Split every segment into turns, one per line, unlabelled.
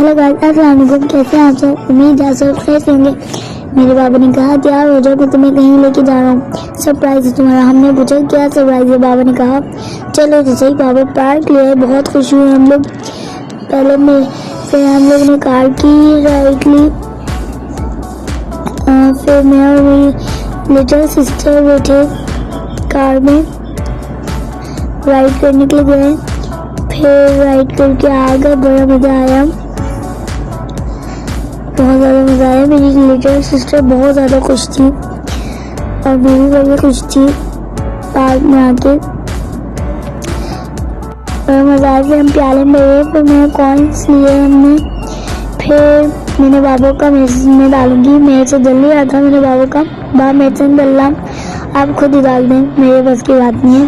Hello guys, अस्सलाम वालेकुम। कैसे हैं आप सब? उम्मीद है सब खैर से होंगे। मेरे बाबा ने कहा तैयार हो जाओ, मैं तुम्हें कहीं लेके जा रहा हूँ, सरप्राइज है तुम्हारा। हमने पूछा क्या सरप्राइज है? बाबा ने कहा चलो तो सही। बाबा पार्क ले आए, बहुत खुश हुए हम लोग। पहले में फिर हम लोग ने कार की राइट ली, फिर मैं और मेरी लिटिल सिस्टर बैठे कार में, राइड करने के लिए गए। फिर राइड करके आ गए, बड़ा मज़ा आया, बहुत ज़्यादा मज़ा आया। मेरी लिटिल सिस्टर बहुत ज़्यादा खुश थी और मेरी बड़ी खुश थी पार्क में आके, बड़ा मज़ा आया। फिर हम प्याले में गए, फिर मैंने कॉइन्स लिए हमने। फिर मैंने बाबू का मैसेज में डालूंगी, मेरे से जल नहीं रहा था। मैंने बाबू का बाप मेरे से डल्ला, आप खुद ही डाल दें, मेरे बस की बात नहीं है।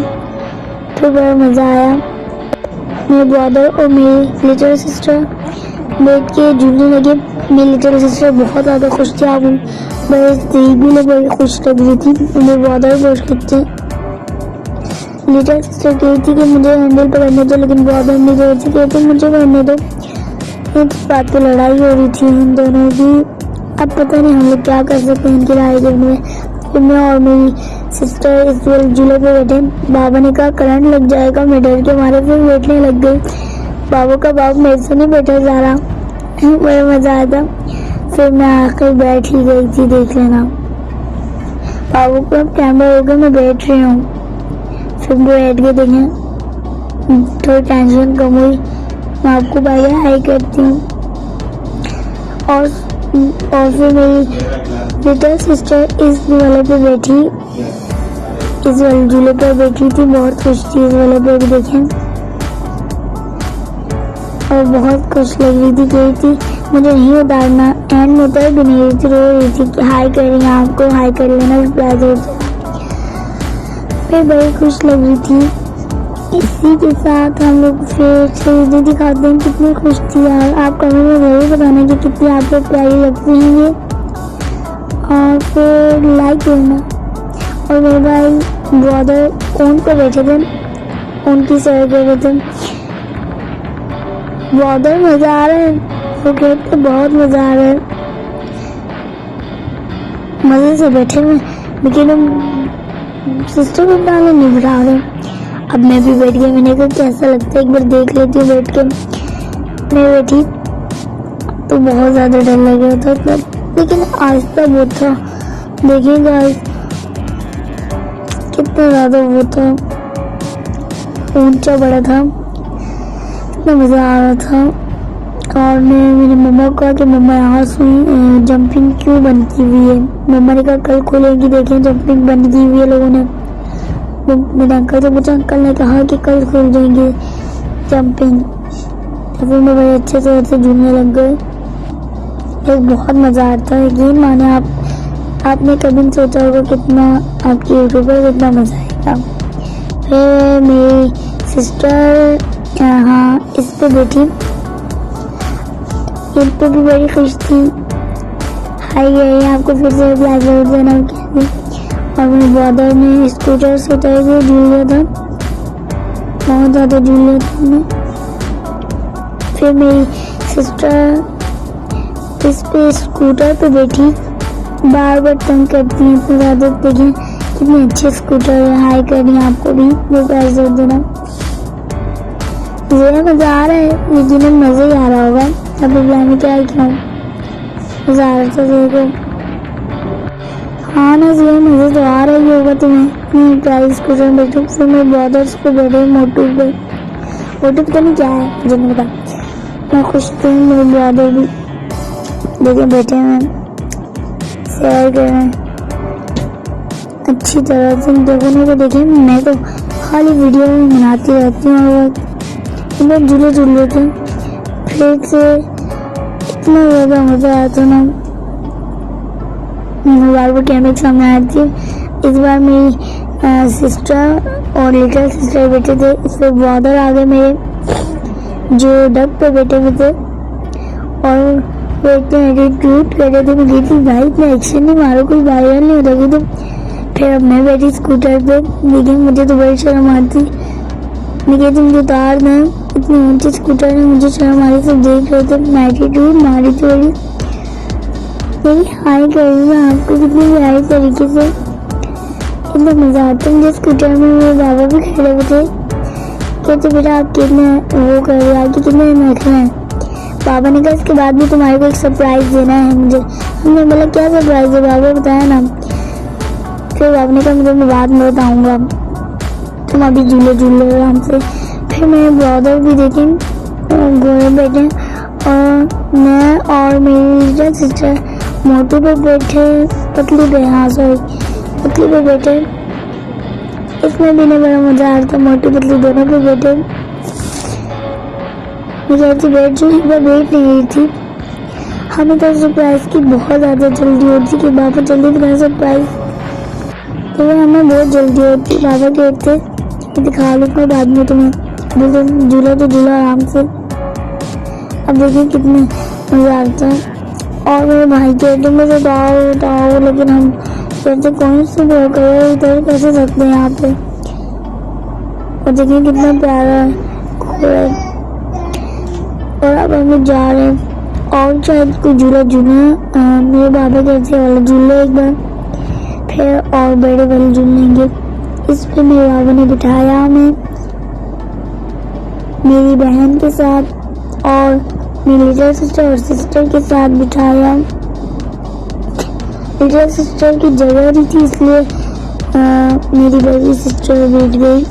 फिर बड़ा मज़ा आया। मेरे ब्रदर और मेरी लिटिल सिस्टर बैठ के झूलने लगे। मेरी लिटिल सिस्टर बहुत ज़्यादा खुश थी, आप बड़े बड़ी खुश लग रही थी। मेरे ब्रदर बहुत खुश थे। लिटिल सिस्टर कही थी कि मुझे हैंडल पकड़ने दो, लेकिन ब्रदर ने कही थी कि मुझे करने दो। इस बात पे लड़ाई हो रही थी उन दोनों की। अब पता नहीं हम लोग क्या कर सकते हैं इनकी लड़ाई करने में। फिर मैं और मेरी सिस्टर इस झूले पे बैठे। बाबा ने कहा करंट लग जाएगा, मैं डर के मारे फिर बैठने लग गई। बाबू का बाप मेरे से नहीं बैठा जा रहा, बड़ा मज़ा आया था। फिर मैं आकर बैठ ही गई थी, देख लेना। बाबू का कैमरा हो गया, मैं बैठ रही हूँ। फिर बैठ के देखें, थोड़ी टेंशन कम हुई। मैं आपको भाई हाई करती हूँ। और फिर मेरी लिटिल सिस्टर इस वाले पे बैठी, इस वाले झूले पर बैठी थी, बहुत खुश थी। इस वाले पे भी देखें, और बहुत खुश लग रही थी, कही थी मुझे नहीं उतारना। एंड में उतर भी नहीं रही थी, रो रही थी कि हाई कर रही हैं, आपको हाई कर लेना सरप्राइज हो। फिर बड़ी खुश लग रही थी। इसी के साथ हम लोग फिर चीज़ें दिखाते हैं कितनी खुश थी यार। आप कमेंट में ज़रूर बताना कि कितनी आपको प्यारी लगती हैं ये, और फिर लाइक करना। और मेरे भाई ब्रदर ऊँट पर बैठे थे, उनकी सैर कर रहे थे। ब्रदर मज़ा आ रहा है, वो कहते बहुत मज़ा आ रहा है, मज़े से बैठे हुए, लेकिन हम सिस्टर को टांगे नहीं बिठा रहे। अब मैं भी बैठ गई, मैंने कहा कैसा लगता है एक बार देख लेती हूँ बैठ के। मैं बैठी तो बहुत ज़्यादा डर लग रहा था तब, लेकिन आहिस्ता बहुत था। देखिए गाइस कितना ज़्यादा वो था, ऊंचा बड़ा था, इतना मज़ा आ रहा था। और मैं मेरी मम्मा को कहा कि मम्मा यहाँ सुई जंपिंग क्यों बंद की हुई है? मम्मा ने कहा कल खोलेंगी, देखें जंपिंग बंद की हुई है लोगों ने। मेरे अंकल से पूछा, अंकल ने कहा कि कल खोल देंगे जंपिंग। तो फिर मैं बड़े अच्छे से झूलने लग गए। एक बहुत मज़ा आता है, यकीन माने आपने कभी नहीं सोचा होगा कितना आपकी यूट्यूब पर कितना मज़ा आएगा। फिर मेरी सिस्टर हाँ इस पर बैठी, इस पर भी बड़ी खुश थी। हाई गई आपको फिर से ब्लैक बोर्ड देना क्या। और मेरे ब्रदर ने स्कूटर से उतर के झूल लिया था, बहुत ज़्यादा झूल लिया था मैं। फिर मेरी सिस्टर इस पे स्कूटर पे बैठी, बार बार तंग करती है इतनी ज़्यादा। देखें कितनी अच्छी स्कूटर है, हाई करनी है आपको भी, वो पैसे जोड़ देना। ज़रा मज़ा आ रहा है, यकीनन मज़ा ही आ रहा होगा। अब में क्या है क्यों मज़ा आ रहा था देखो। हाँ ना जी, मज़े तो आ रही होगा तुम्हें प्राइस स्कूटर में बैठो। फिर मैं ब्रदर्स पे बैठे, मोटू पे। मोटू पता नहीं क्या है, मुझे नहीं पता। मैं खुश थी, मेरे ब्रदर भी देखे बैठे हैं, सैर कर रहे हैं अच्छी तरह से। देखने को देखें, मैं तो खाली वीडियो में बनाती रहती हूँ और लोग झूले झूल रहे थे। फिर से इतना ज़्यादा मज़ा आया था ना, बार बार कैमरे के सामने आ थी। इस बार मेरी सिस्टर और लिटिल सिस्टर बैठे थे, इससे ब्रदर आ गए मेरे जो डक पे बैठे हुए थे, और वो इतने एटीट्यूड कर रहे थे। मैं कहती भाई इतना एक्शन नहीं मारो, कोई वायरल नहीं होता कि तुम। फिर अब मैं बैठी स्कूटर पे, लेकिन मुझे तो बड़ी शर्म आती। मैं कहती मुझे उतार दें, इतनी ऊंची स्कूटर ने मुझे शर्म आ रही, सब देख रहे थे। एटीट्यूड मारी थोड़ी मेरी हाई कर रही मैं आपको कितनी प्यारी तरीके से। इतना मजा आता है। मुझे स्कूटर में मेरे बाबा भी खड़े हुए थे, कहते बेटा आप कितने वो कर रहे हो, आपके कितने नखरे हैं। बाबा ने कहा इसके बाद भी तुम्हारे को एक सरप्राइज देना है मुझे। हमने बोला क्या सरप्राइज है बाबा, बताया ना। फिर बाबा ने कहा मुझे मैं बाद में बताऊंगा, तुम अभी झूले झूल लो आराम से। फिर मेरे ब्रदर भी देखे घोड़े बैठे, और मैं और मेरी लिटिल सिस्टर मोटू पे बैठे, पतली पे, हाँ सॉरी पतली पे बैठे। इसमें भी नहीं बड़ा मजा आ रहा था, मोटू पतली दोनों पे बैठे। मैं कहती बैठ जो एक बार बैठ नहीं रही थी। हमें तो सरप्राइज की बहुत ज़्यादा जल्दी होती कि बाबा जल्दी दिखा सरप्राइज, तो हमें बहुत जल्दी होती। बाबा कहते दिखा लूँगा बाद में तुम्हें, बिल्कुल झूला तो झूला आराम से। अब देखिए कितने मज़ा आता है। और मेरे भाई कहते मुझे उठाओ, लेकिन हम कहते कौन से वो करो, इधर कैसे सकते हैं यहाँ पे। और देखिए कितना प्यारा है घोड़ा। और अब हम जा रहे हैं और शायद कोई झूला झूलना, मेरे बाबा कहते वाला झूले एक बार, फिर और बड़े वाले झूलेंगे। इस पे मेरे बाबा ने बिठाया हमें मेरी बहन के साथ और मेरी लिटिल सिस्टर और सिस्टर के साथ बिठाया। लिटिल सिस्टर की जगह रही थी इसलिए मेरी बड़ी सिस्टर बैठ गई।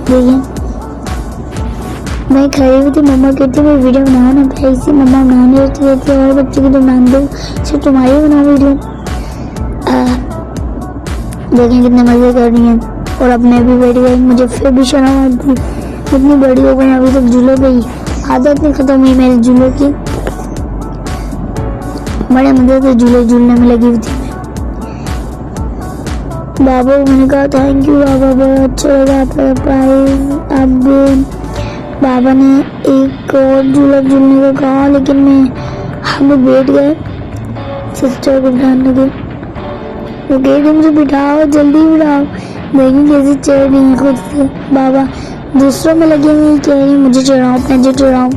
देखिए मैं खड़ी हुई थी, मम्मा कहती मैं वीडियो बनाओ ना, भाई सी मम्मा बनाने रहती है और बच्चे की तो मान दो, सिर्फ तुम्हारी बना वीडियो। देखें कितने मजे कर रही हैं। और अब मैं भी बैठ गई, मुझे फिर भी शर्म आती, इतनी बड़ी हो गई अभी तक झूले पे ही आदत नहीं खत्म हुई मेरे झूले की। बड़े मजे से झूले झूलने में लगी हुई थी मैं। बाबा को मैंने कहा थैंक यू बाबा, बहुत अच्छा लगा आपका प्राइज। अब बाबा ने एक और झूला झूलने को कहा, लेकिन हम लोग बैठ गए। सिस्टर को बिठाने लगे, वो कह रहे मुझे बिठाओ, जल्दी बिठाओ। देखिए कैसे चढ़ रही है खुद से। बाबा दूसरों में लगे हुए कह रही मुझे चढ़ाओ, मुझे चढ़ाओ।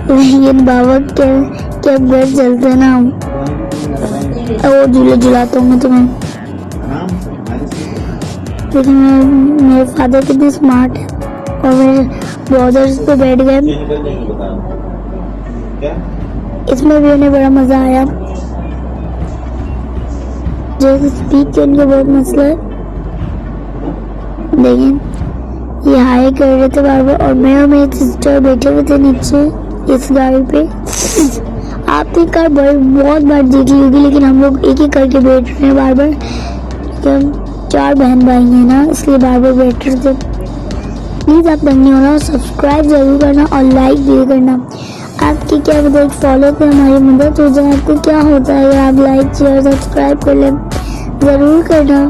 लेकिन बाबा क्या घर चलते ना, वो झूले झुलाता हूँ मैं तुम्हें। लेकिन मेरे फादर कितने स्मार्ट है, और मेरे ब्रदर्स पे बैठ गए। इसमें भी उन्हें बड़ा मजा आया। जैसे स्पीक करने का बहुत मसला है। देखिए ये हाई कर रहे थे बार बार, और मैं और मेरी सिस्टर बैठे हुए थे नीचे इस गाड़ी पे। आपकी कार बहुत बार देखी होगी, लेकिन हम लोग एक एक करके बैठ रहे हैं बार बार। हम 4 बहन भाई हैं ना, इसलिए बार बार बैठ रहे थे। प्लीज़ आप तंग नहीं होना, सब्सक्राइब जरूर करना और लाइक भी करना। आपकी क्या मदद, फॉलो पे हमारी मदद हो जाए। आपको क्या होता है अगर आप लाइक शेयर सब्सक्राइब कर लें, ज़रूर करना।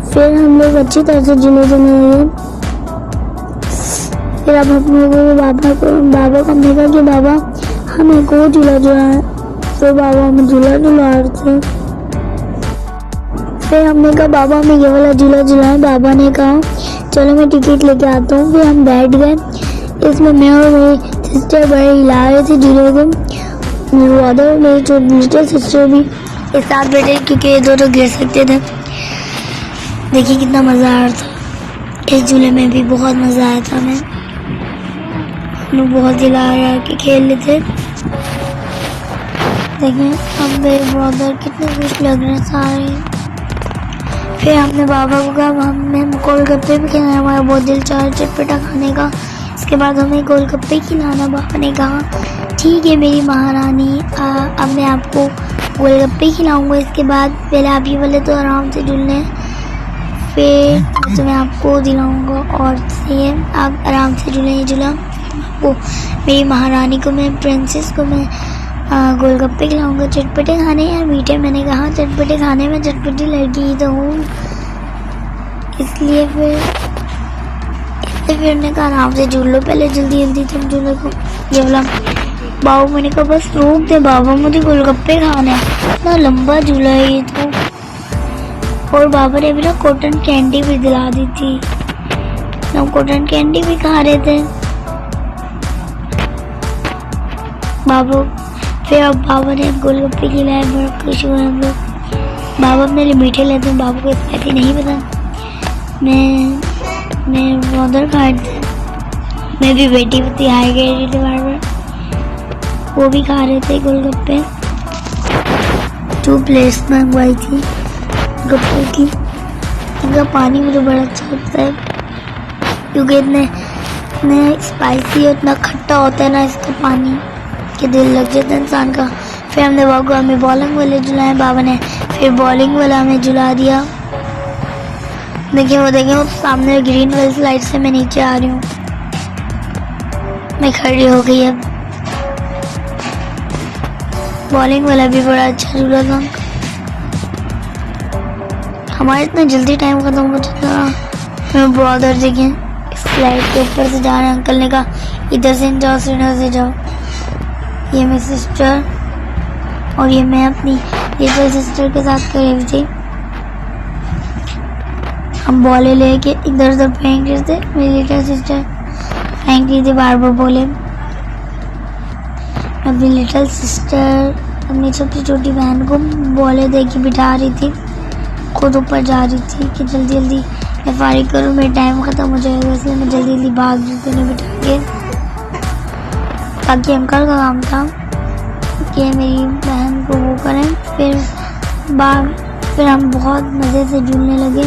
फिर हम लोग अच्छी तरह से झूले झूलेंगे। फिर अब हम लोगों को बाबा को हमने कहा कि बाबा हम एक और झूला झूलाएं, तो बाबा हमें झूला झुला रहे थे। फिर हमने कहा बाबा हमें ये वाला झूला झुलाएं। बाबा ने कहा चलो मैं टिकट लेके आता हूँ। फिर हम बैठ गए। इसमें मैं और मेरी सिस्टर बड़े हिला रहे थे झूले को। मेरे ब्रदर और मेरी छोटी लिटिल सिस्टर भी एक साथ बैठे, क्योंकि ये दोनों गिर सकते थे। देखिए कितना मज़ा आ रहा था। इस झूले में भी बहुत मज़ा आया था। मैं हम लोग बहुत हिला रहा के खेल रहे थे। देखें अब मेरे ब्रदर कितने खुश लग रहे हैं सारे। फिर हमने बाबा को कहा हमें गोलगप्पे भी खिलाना, हमारा बहुत दिल चाह चटपटा खाने का। इसके बाद हमें गोलगप्पे खिलाना। बाबा ने कहा ठीक है मेरी महारानी, अब मैं आपको गोलगप्पे खिलाऊंगा। इसके बाद पहले आप ये वाले तो आराम से झूलने हैं, फिर तो मैं आपको दिलाऊंगा और सही है आप आराम से झूलें। ये झूला आपको मेरी महारानी को, मैं प्रिंसेस को मैं गोलगप्पे खिलाऊंगा। चटपटे खाने या मीठे, मैंने कहा चटपटे खाने में चटपटी लड़की ही तो हूँ, इसलिए फिर उन्होंने कहा आराम से झूल लो, पहले जल्दी जल्दी तुम झूलो को। ये बोला बाबू, मैंने कहा बस रोक दे बाबा, मुझे गोलगप्पे खाने हैं। इतना लंबा झूला है ये तो। और बाबा ने भी ना कॉटन कैंडी भी दिला दी थी। हम कॉटन कैंडी भी खा रहे थे। बाबू फिर अब बाबा ने गोलगप्पे खिलाए, बड़ा खुश हुए हम लोग। बाबा अपने लिए मीठे लेते हैं, बाबू को स्पाइसी नहीं पसंद। मैं उधर खा रही थी, मैं भी बेटी बती हाई गई थी बार बार, वो भी खा रहे थे गोलगप्पे। 2 प्लेट्स मंगवाई थी गप्पे की। इनका पानी मुझे बड़ा अच्छा लगता है क्योंकि इतने स्पाइसी और इतना खट्टा होता है ना इसका पानी कि दिल लग जाता है इंसान का। फिर हमने बाबू को हमें बॉलिंग वाले झुलाए, बाबा ने फिर बॉलिंग वाला हमें झुला दिया। देखिए वो सामने ग्रीन वाली स्लाइड से मैं नीचे आ रही हूँ, मैं खड़ी हो गई। अब बॉलिंग वाला भी बड़ा अच्छा झूला था। हमारा इतना जल्दी टाइम खत्म हो चुका। मैं ब्रदर देखे स्लाइड के ऊपर से जा रहे हैं, अंकल ने कहा इधर से जाओ, सीढ़ियों से जाओ। ये मेरी सिस्टर और ये मैं अपनी लिटिल सिस्टर के साथ खड़ी हुई थी। हम बॉले लेके इधर उधर फेंक रहे थे, मेरी लिटिल सिस्टर फेंक रही थी बार बार बोले। अपनी लिटिल सिस्टर अपनी सबसे छोटी बहन को बॉले दे के बिठा रही थी, खुद ऊपर जा रही थी कि जल्दी जल्दी मैं फारिग करूँ, मेरा टाइम ख़त्म हो जाएगा, इसलिए मैं जल्दी जल्दी भाग रही थी उन्हें बिठा के। ताकि अंकल का काम था कि मेरी बहन को वो करें। फिर हम बहुत मज़े से झूलने लगे।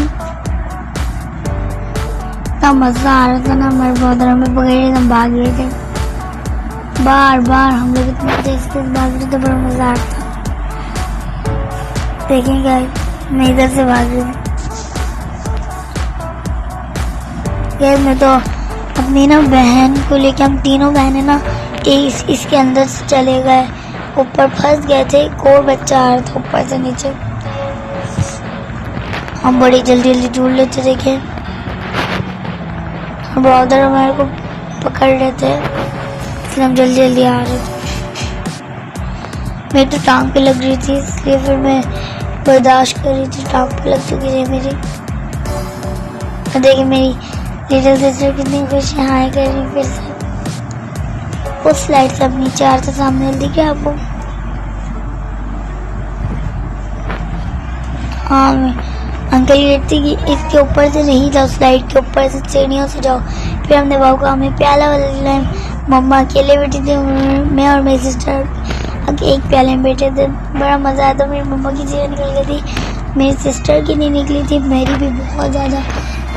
तब मज़ा आ रहा था ना, हमारे ब्रदर हमें पकड़े, हम भाग रहे थे बार बार। हम लोग इतने तेज भाग रहे थे, बड़ा मज़ा आता था। देखेंगे मैं इधर से भाग रही हूँ। मैं तो अपनी ना बहन को लेके, हम तीनों बहनें ना इसके अंदर से चले गए, ऊपर फंस गए थे। एक और बच्चा आ रहा था ऊपर से नीचे, हम बड़ी जल्दी जल्दी झूल लेते देखे। ब्रदर हमारे को पकड़ रहे थे, फिर हम जल्दी जल्दी आ रहे थे। मेरी तो टांग पे लग रही थी, इसलिए फिर मैं बर्दाश्त कर रही थी, टांग पे लग चुकी थी मेरी। देखिए मेरी लिटिल सिस्टर कितनी खुश है, हाय कर रही फिर से। उस स्लाइड से अब नीचे आ रहा था, सामने दिखे आपको? हाँ, अंकल ये थी कि इसके ऊपर से नहीं जाओ, स्लाइड के ऊपर से सीढ़ियों से जाओ। फिर हमने बाबू को हमें प्याला वाला दिलाया। मम्मा अकेले बैठी थी, मैं और मेरी सिस्टर एक प्याले में बैठे थे। बड़ा मज़ा आया था। मेरी मम्मा की चीज़ें निकल गई थी, मेरी सिस्टर की नहीं निकली थी, मेरी भी बहुत ज़्यादा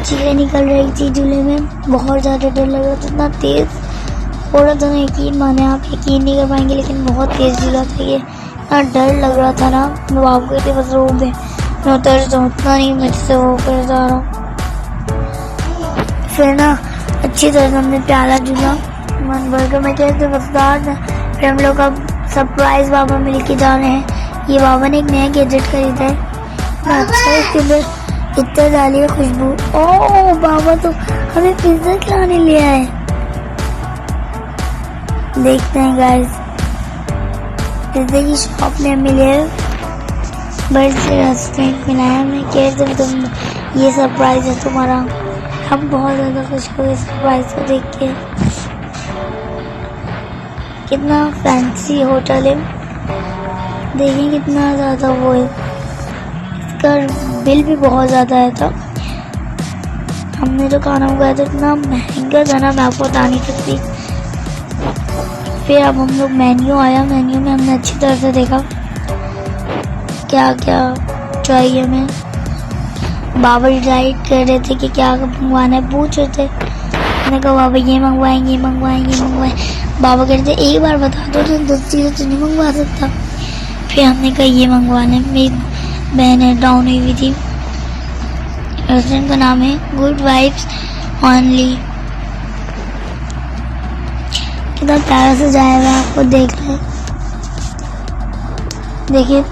चीज़ें निकल रही थी झूले में। बहुत ज़्यादा डर लग रहा था, इतना तेज़ हो रहा था ना, यकीन माने आप यकीन नहीं कर पाएंगे, लेकिन बहुत तेज़ झूला था ये। इतना डर लग रहा था ना, मैं बाबू कहती बस रोक दे, मैं उतर जाऊँ, उतना नहीं मैं से वो कर जा रहा हूँ। फिर ना अच्छी तरह से हमने प्याला झूला मन भर कर, मैं कहते मज़ेदार था। फिर हम लोग अब सरप्राइज बाबा मिल के जा रहे हैं। ये बाबा ने एक नया गैजेट खरीदा है, अच्छा इसके अंदर इतना डाली है खुशबू। ओह बाबा तो हमें पिज्जा खिलाने ले आए। देखते हैं गाइस, पिज्जा की शॉप में मिले बड़े से रेस्टोरेंट मिलाया। मैं कहते तुम ये सरप्राइज है तुम्हारा। हम बहुत ज़्यादा खुश हो गए सरप्राइज को देख के। कितना फैंसी होटल है, देखिए कितना ज़्यादा वो है। इसका बिल भी बहुत ज़्यादा आया था। हमने जो खाना मंगाया था इतना महंगा था ना, मैं आपको बता नहीं सकती। फिर अब हम लोग मेन्यू आया, मेन्यू में हमने अच्छी तरह से देखा क्या क्या चाहिए हमें। बाबा डिसाइड कर रहे थे कि क्या मंगवाना है, पूछ रहे थे। मैंने कहा बाबा ये मंगवाएंगे, ये मंगवाएंगे, ये मंगवाएंगे। बाबा कह रहे थे एक बार बता दो तो 10 चीज़ें तो नहीं मंगवा सकता। फिर हमने कहा ये मंगवाने। मेरी बहन डाउन हुई हुई थी। रेस्टोरेंट का नाम है गुड वाइब्स ओनली। कितना प्यारा से जाएगा, आपको देख लें। देखिए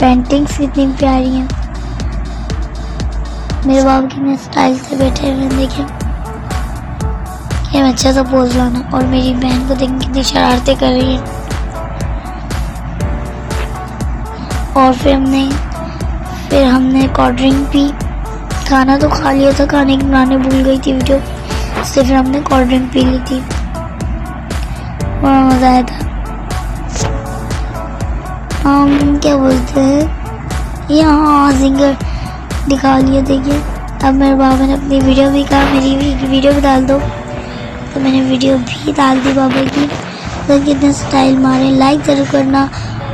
पेंटिंग्स कितनी प्यारी हैं। मेरे बाबू कितने स्टाइल से बैठे हुए हैं, देखिए ये अच्छा सा पोज लाना। और मेरी बहन को देखिए कितनी शरारतें कर रही है। और फिर हमने कोल्ड ड्रिंक पी। खाना तो खा लिया था, खाने की बनाने भूल गई थी वीडियो, उससे फिर हमने कोल्ड ड्रिंक पी ली थी, बड़ा मज़ा आया था। क्या बोलते हैं, यहाँ जिंगर दिखा लिया। देखिए अब मेरे बाबा ने अपनी वीडियो भी कहा मेरी भी वीडियो भी डाल दो, तो मैंने वीडियो भी डाल दी बाबा की। तो कितने स्टाइल मारे, लाइक ज़रूर करना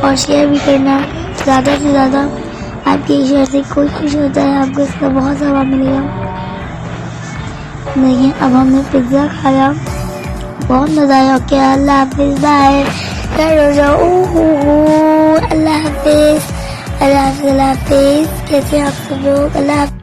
और शेयर भी करना ज़्यादा से ज़्यादा। आपके शेयर से कोई खुश होता है, आपको इसका बहुत सवाब मिलेगा। देखिए अब हमने पिज़्ज़ा खाया, बहुत मज़ा आया। ओके अल्लाह हाफिज़, बाय, घर हो जाओ। अल्लाह हाफिज़, अल्लाह हाफिज़, अल्लाह हाफिज़। कैसे आप सब लोग? अल्लाह हाफिज़।